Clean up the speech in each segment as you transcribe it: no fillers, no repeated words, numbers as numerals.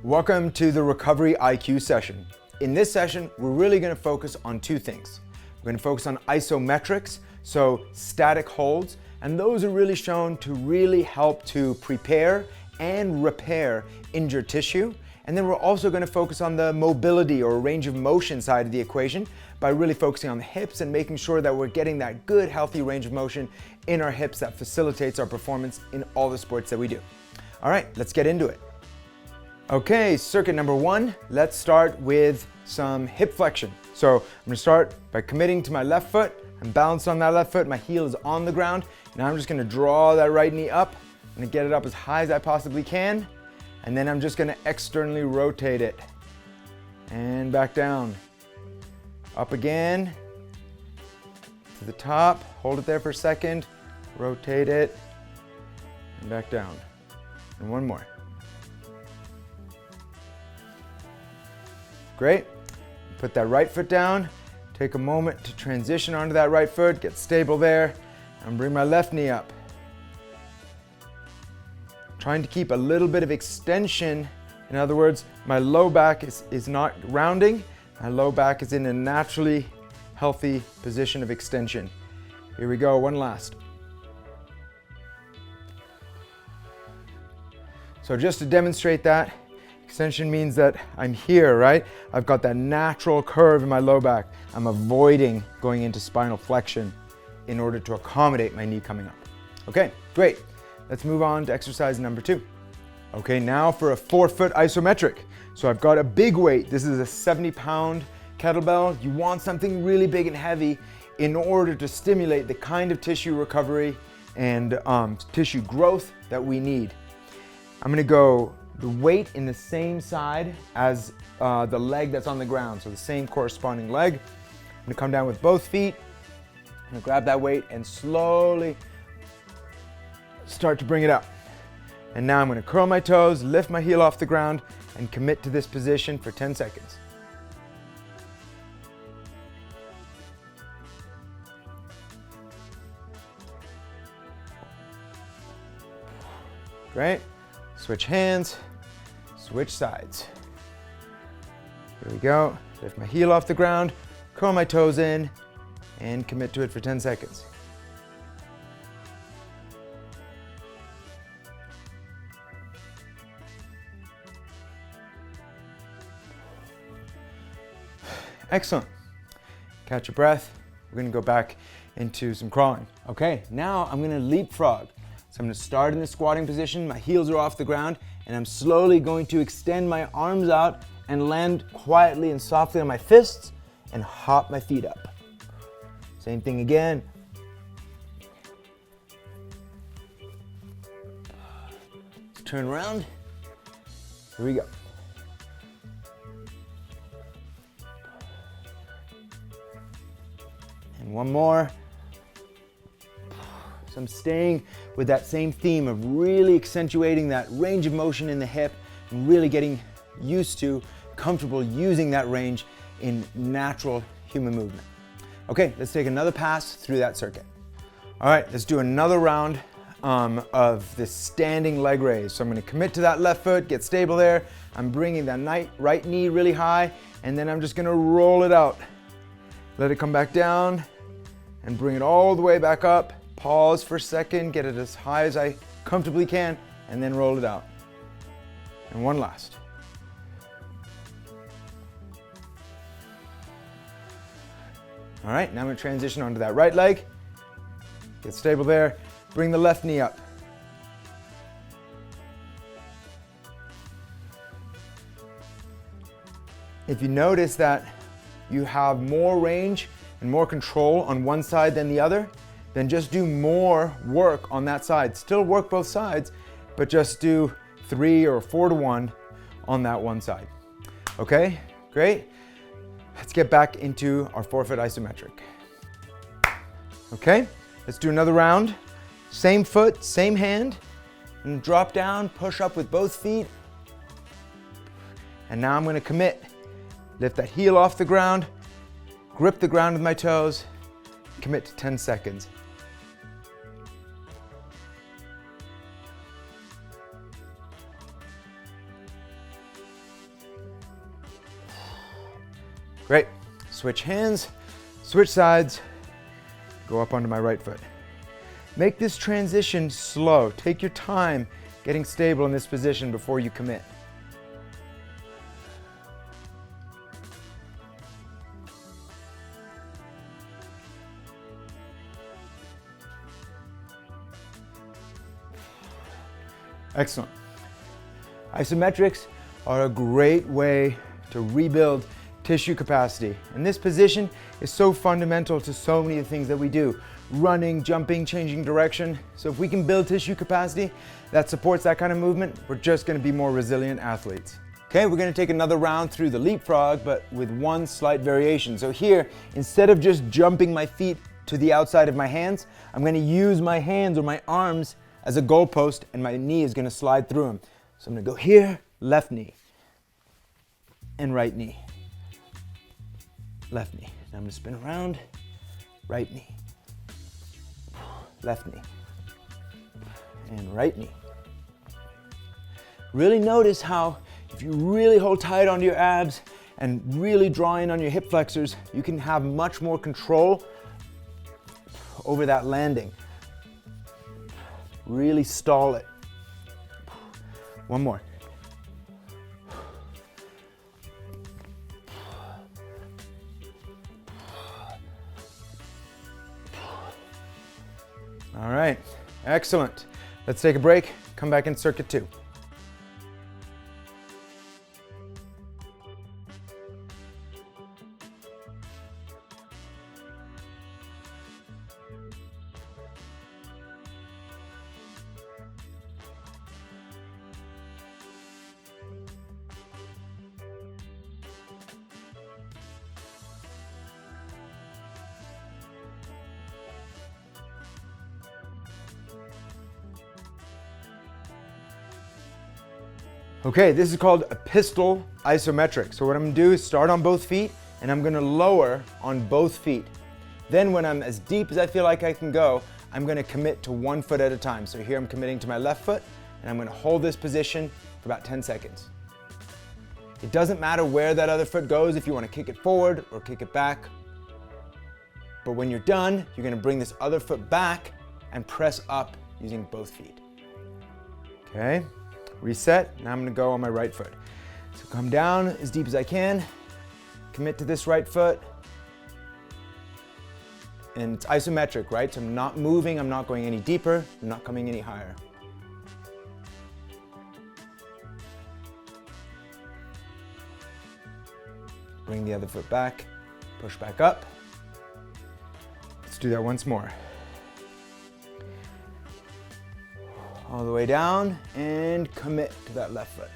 Welcome to the Recovery IQ session. In this session, we're really going to focus on two things. We're going to focus on isometrics, so static holds, and those are really shown to really help to prepare and repair injured tissue. And then we're also going to focus on the mobility or range of motion side of the equation by really focusing on the hips and making sure that we're getting that good, healthy range of motion in our hips that facilitates our performance in all the sports that we do. All right, let's get into it. Okay, circuit number one, let's start with some hip flexion. So I'm gonna start by committing to my left foot. I'm balanced on that left foot, my heel is on the ground. Now I'm just gonna draw that right knee up. I'm gonna get it up as high as I possibly can. And then I'm just gonna externally rotate it. And back down. Up again, to the top, hold it there for a second, rotate it, and back down. And one more. Great. Put that right foot down. Take a moment to transition onto that right foot, get stable there, and bring my left knee up. Trying to keep a little bit of extension. In other words, my low back is not rounding. My low back is in a naturally healthy position of extension. Here we go, one last. So just to demonstrate that, extension means that I'm here, right? I've got that natural curve in my low back. I'm avoiding going into spinal flexion in order to accommodate my knee coming up. Okay, great. Let's move on to exercise number two. Okay, now for a 4-foot isometric. So I've got a big weight. This is a 70-pound kettlebell. You want something really big and heavy in order to stimulate the kind of tissue recovery and tissue growth that we need. I'm gonna go the weight in the same side as the leg that's on the ground, so the same corresponding leg. I'm gonna come down with both feet. I'm gonna grab that weight and slowly start to bring it up. And now I'm gonna curl my toes, lift my heel off the ground, and commit to this position for 10 seconds. Great. Switch hands, switch sides. Here we go. Lift my heel off the ground, curl my toes in, and commit to it for 10 seconds. Excellent. Catch your breath. We're gonna go back into some crawling. Okay, now I'm gonna leapfrog. So I'm gonna start in the squatting position, my heels are off the ground, and I'm slowly going to extend my arms out and land quietly and softly on my fists and hop my feet up. Same thing again. Let's turn around. Here we go. And one more. So I'm staying with that same theme of really accentuating that range of motion in the hip and really getting used to, comfortable using that range in natural human movement. Okay, let's take another pass through that circuit. All right, let's do another round of this standing leg raise. So I'm gonna commit to that left foot, get stable there. I'm bringing that right knee really high, and then I'm just gonna roll it out. Let it come back down and bring it all the way back up. Pause for a second, get it as high as I comfortably can, and then roll it out. And one last. All right, now I'm gonna transition onto that right leg. Get stable there, bring the left knee up. If you notice that you have more range and more control on one side than the other, then just do more work on that side. Still work both sides, but just do 3 or 4 to 1 on that one side. Okay, great. Let's get back into our 4-foot isometric. Okay, let's do another round. Same foot, same hand, and drop down, push up with both feet. And now I'm gonna commit. Lift that heel off the ground, grip the ground with my toes, commit to 10 seconds. Great. Switch hands, switch sides, go up onto my right foot. Make this transition slow. Take your time getting stable in this position before you commit. Excellent. Isometrics are a great way to rebuild tissue capacity. And this position is so fundamental to so many of the things that we do. Running, jumping, changing direction. So if we can build tissue capacity that supports that kind of movement, we're just going to be more resilient athletes. Okay, we're going to take another round through the leapfrog, but with one slight variation. So here, instead of just jumping my feet to the outside of my hands, I'm going to use my hands or my arms as a goalpost, and my knee is going to slide through them. So I'm going to go here, left knee, and right knee. Left knee. Now I'm going to spin around, right knee, left knee, and right knee. Really notice how if you really hold tight onto your abs and really draw in on your hip flexors, you can have much more control over that landing. Really stall it. One more. All right, excellent. Let's take a break, come back in circuit 2. Okay, this is called a pistol isometric. So what I'm gonna do is start on both feet and I'm gonna lower on both feet. Then when I'm as deep as I feel like I can go, I'm gonna commit to one foot at a time. So here I'm committing to my left foot and I'm gonna hold this position for about 10 seconds. It doesn't matter where that other foot goes, if you wanna kick it forward or kick it back. But when you're done, you're gonna bring this other foot back and press up using both feet. Okay? Reset, now I'm gonna go on my right foot. So come down as deep as I can, commit to this right foot, and it's isometric, right? So I'm not moving, I'm not going any deeper, I'm not coming any higher. Bring the other foot back, push back up. Let's do that once more. All the way down and commit to that left foot.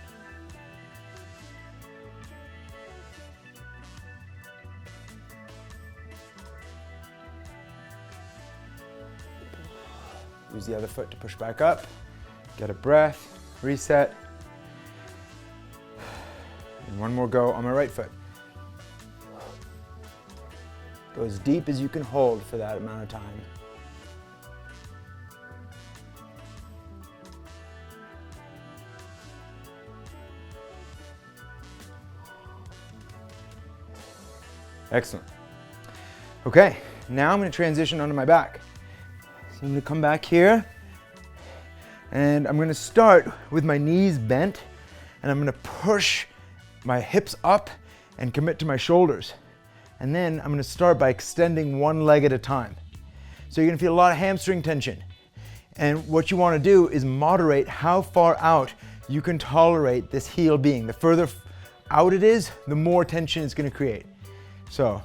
Use the other foot to push back up. Get a breath, reset. And one more go on my right foot. Go as deep as you can hold for that amount of time. Excellent. Okay, now I'm going to transition onto my back. So I'm going to come back here and I'm going to start with my knees bent and I'm going to push my hips up and commit to my shoulders. And then I'm going to start by extending one leg at a time. So you're going to feel a lot of hamstring tension. And what you want to do is moderate how far out you can tolerate this heel being. The further out it is, the more tension it's going to create. So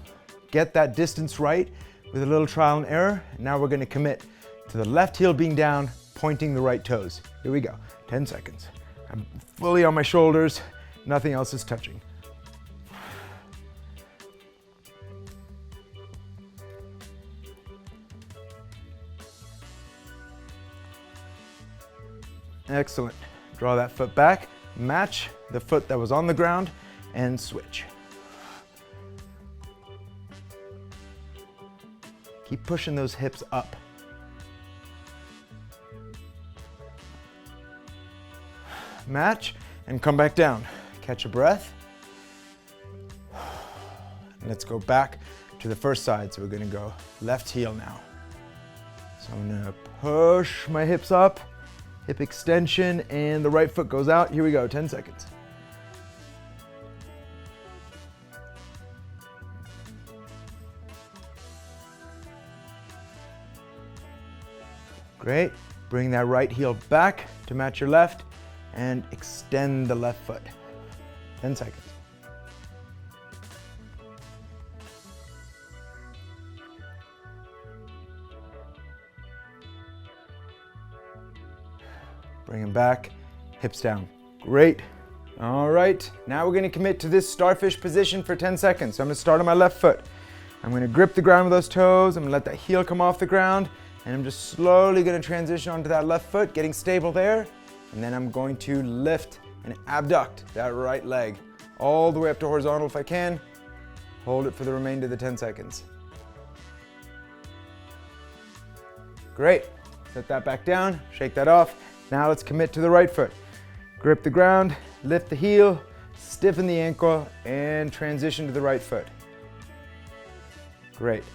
get that distance right with a little trial and error. And now we're going to commit to the left heel being down, pointing the right toes. Here we go, 10 seconds. I'm fully on my shoulders, nothing else is touching. Excellent. Draw that foot back, match the foot that was on the ground, and switch. Keep pushing those hips up. Match and come back down. Catch a breath. Let's go back to the first side. So we're gonna go left heel now. So I'm gonna push my hips up, hip extension, and the right foot goes out. Here we go, 10 seconds. Great. Bring that right heel back to match your left and extend the left foot. 10 seconds. Bring them back, hips down. Great. All right, now we're gonna commit to this starfish position for 10 seconds. So I'm gonna start on my left foot. I'm gonna grip the ground with those toes. I'm gonna let that heel come off the ground. And I'm just slowly gonna transition onto that left foot, getting stable there. And then I'm going to lift and abduct that right leg all the way up to horizontal if I can. Hold it for the remainder of the 10 seconds. Great. Set that back down, shake that off. Now let's commit to the right foot. Grip the ground, lift the heel, stiffen the ankle, and transition to the right foot. Great.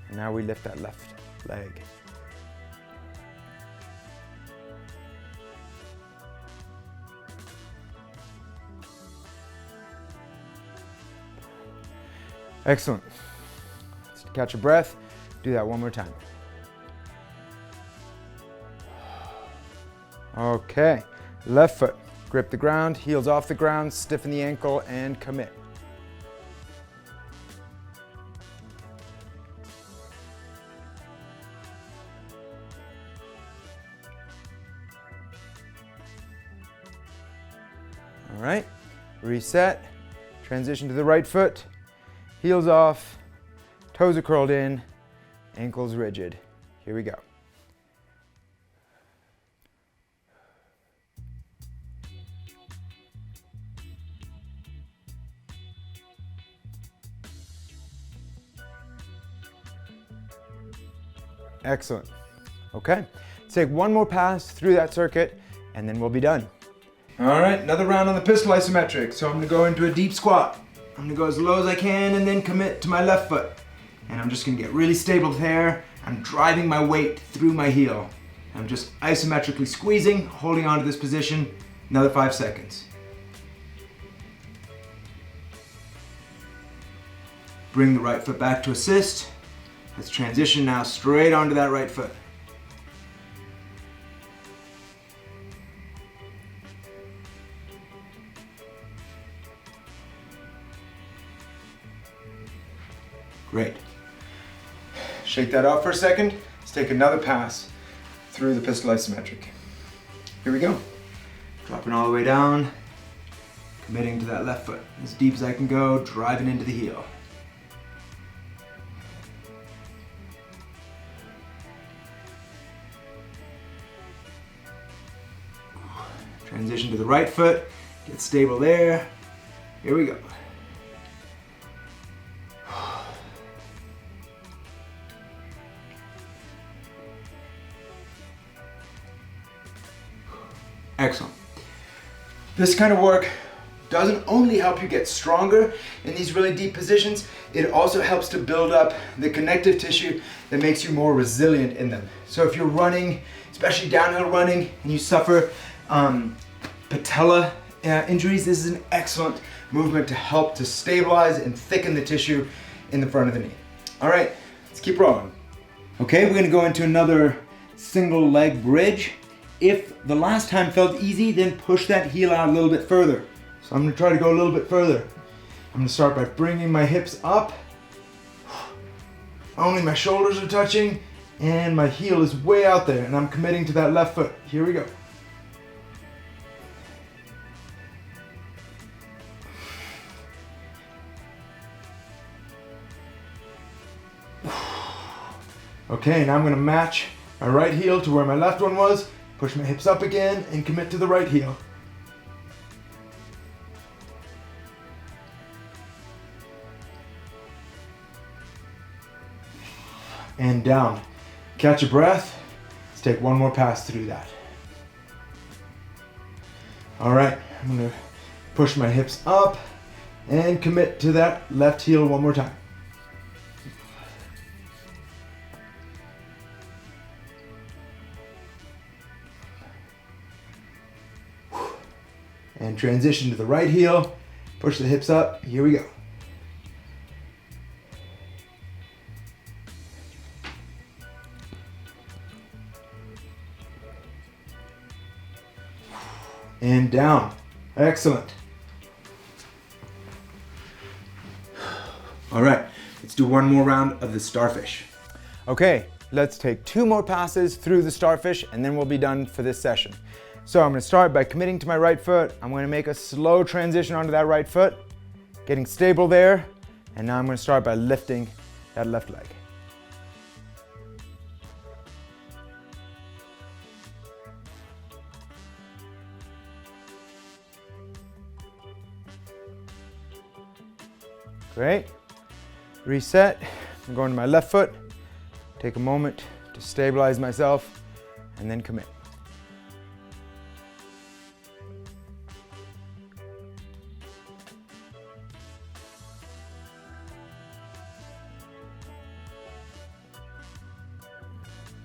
And now we lift that left leg. Excellent. Let's catch a breath. Do that one more time. Okay, left foot. Grip the ground, heels off the ground, stiffen the ankle, and commit. All right, reset. Transition to the right foot. Heels off, toes are curled in, ankles rigid. Here we go. Excellent. Okay, let's take one more pass through that circuit and then we'll be done. All right, another round on the pistol isometric. So I'm gonna go into a deep squat. I'm gonna go as low as I can and then commit to my left foot. And I'm just gonna get really stable there. I'm driving my weight through my heel. I'm just isometrically squeezing, holding on to this position. Another 5 seconds. Bring the right foot back to assist. Let's transition now straight onto that right foot. Great. Shake that off for a second. Let's take another pass through the pistol isometric. Here we go. Dropping all the way down, committing to that left foot. As deep as I can go, driving into the heel. Transition to the right foot, get stable there. Here we go. Excellent. This kind of work doesn't only help you get stronger in these really deep positions, it also helps to build up the connective tissue that makes you more resilient in them. So if you're running, especially downhill running, and you suffer patella injuries, this is an excellent movement to help to stabilize and thicken the tissue in the front of the knee. All right, let's keep rolling. Okay, we're gonna go into another single leg bridge. If the last time felt easy, then push that heel out a little bit further. So I'm gonna try to go a little bit further. I'm gonna start by bringing my hips up. Only my shoulders are touching and my heel is way out there and I'm committing to that left foot. Here we go. Okay, now I'm gonna match my right heel to where my left one was. Push my hips up again and commit to the right heel. And down. Catch a breath. Let's take one more pass through that. All right, I'm gonna push my hips up and commit to that left heel one more time. And transition to the right heel. Push the hips up. Here we go. And down. Excellent. All right, let's do one more round of the Starfish. Okay, let's take 2 more passes through the Starfish and then we'll be done for this session. So I'm going to start by committing to my right foot. I'm going to make a slow transition onto that right foot, getting stable there, and now I'm going to start by lifting that left leg. Great. Reset. I'm going to my left foot. Take a moment to stabilize myself and then commit.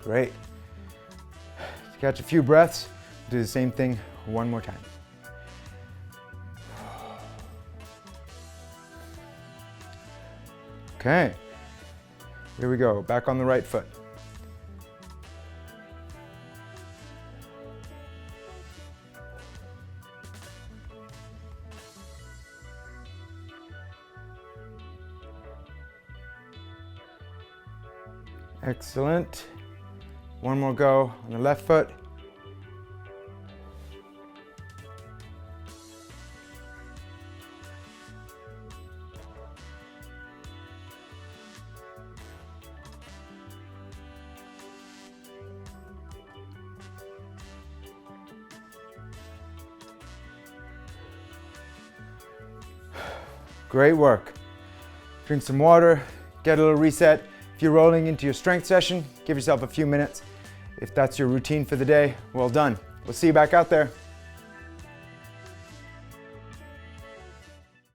Great. To catch a few breaths, do the same thing one more time. Okay, here we go, back on the right foot. Excellent. One more go on the left foot. Great work. Drink some water, get a little reset. If you're rolling into your strength session, give yourself a few minutes. If that's your routine for the day, well done. We'll see you back out there.